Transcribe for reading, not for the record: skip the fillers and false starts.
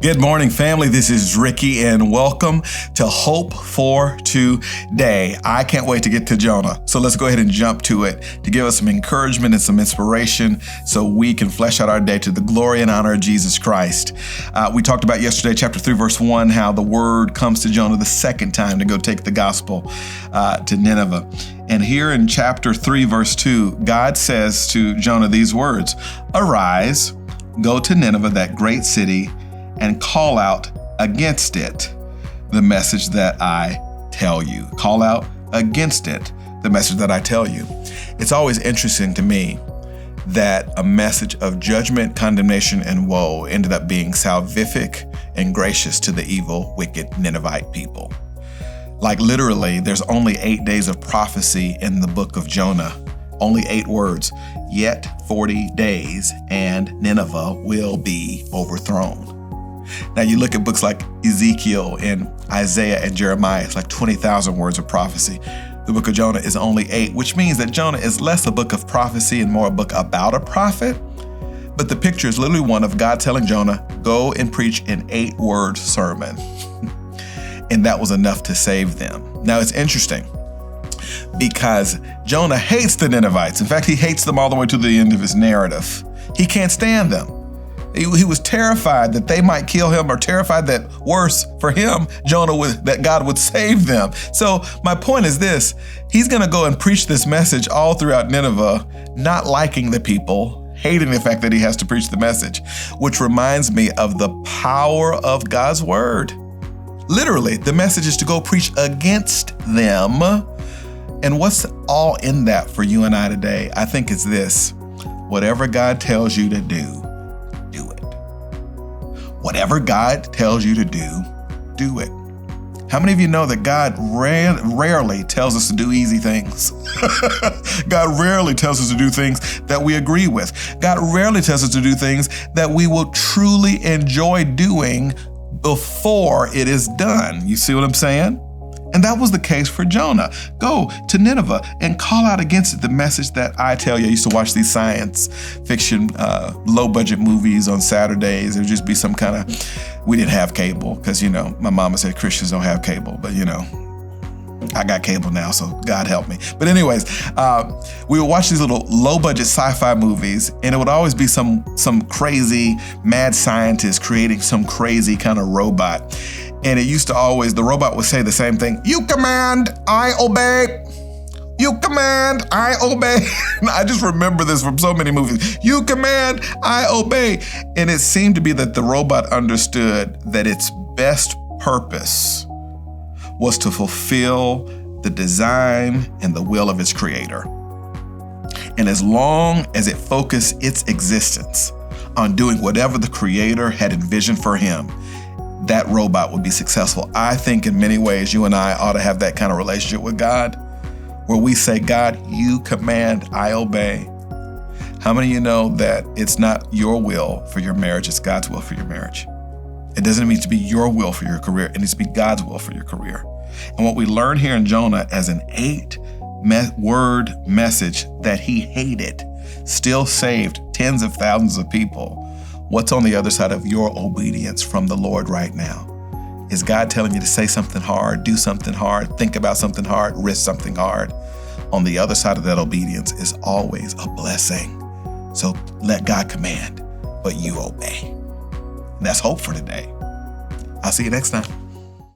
Good morning, family. This is Ricky, and welcome to Hope for Today. I can't wait to get to Jonah. So let's go ahead and jump to it to give us some encouragement and some inspiration so we can flesh out our day to the glory and honor of Jesus Christ. We talked about yesterday, chapter 3, verse 1, how the word comes to Jonah the second time to go take the gospel to Nineveh. And here in chapter 3, verse 2, God says to Jonah these words, "Arise, go to Nineveh, that great city, and call out against it the message that I tell you." Call out against it the message that I tell you. It's always interesting to me that a message of judgment, condemnation, and woe ended up being salvific and gracious to the evil, wicked Ninevite people. Like literally, there's only 8 days of prophecy in the book of Jonah. Only 8 words. Yet 40 days and Nineveh will be overthrown. Now you look at books like Ezekiel and Isaiah and Jeremiah, it's like 20,000 words of prophecy. The book of Jonah is only 8, which means that Jonah is less a book of prophecy and more a book about a prophet. But the picture is literally one of God telling Jonah, go and preach an 8-word sermon. And that was enough to save them. Now it's interesting because Jonah hates the Ninevites. In fact, he hates them all the way to the end of his narrative. He can't stand them. He was terrified that they might kill him, or terrified that, worse for him, that God would save them. So my point is this: he's going to go and preach this message all throughout Nineveh, not liking the people, hating the fact that he has to preach the message, which reminds me of the power of God's word. Literally, the message is to go preach against them. And what's all in that for you and I today? I think it's this: whatever God tells you to do, do it. Whatever God tells you to do it. How many of you know that God rarely tells us to do easy things? God rarely tells us to do things that we agree with. God rarely tells us to do things that we will truly enjoy doing before it is done. You see what I'm saying? And that was the case for Jonah. Go to Nineveh and call out against it the message that I tell you. I used to watch these science fiction, low budget movies on Saturdays. There would just be some kind of, we didn't have cable because, my mama said Christians don't have cable, but I got cable now, so God help me. But anyways, we would watch these little low budget sci-fi movies, and it would always be some crazy mad scientist creating some crazy kind of robot. And it used to always, the robot would say the same thing: "You command, I obey. You command, I obey." I just remember this from so many movies. "You command, I obey." And it seemed to be that the robot understood that its best purpose was to fulfill the design and the will of its creator. And as long as it focused its existence on doing whatever the creator had envisioned for him, that robot would be successful. I think in many ways, you and I ought to have that kind of relationship with God, where we say, "God, you command, I obey." How many of you know that it's not your will for your marriage, it's God's will for your marriage? It doesn't need to be your will for your career. It needs to be God's will for your career. And what we learn here in Jonah as an 8-word message that he hated still saved tens of thousands of people. What's on the other side of your obedience from the Lord right now? Is God telling you to say something hard, do something hard, think about something hard, risk something hard? On the other side of that obedience is always a blessing. So let God command, but you obey. And that's hope for today. I'll see you next time.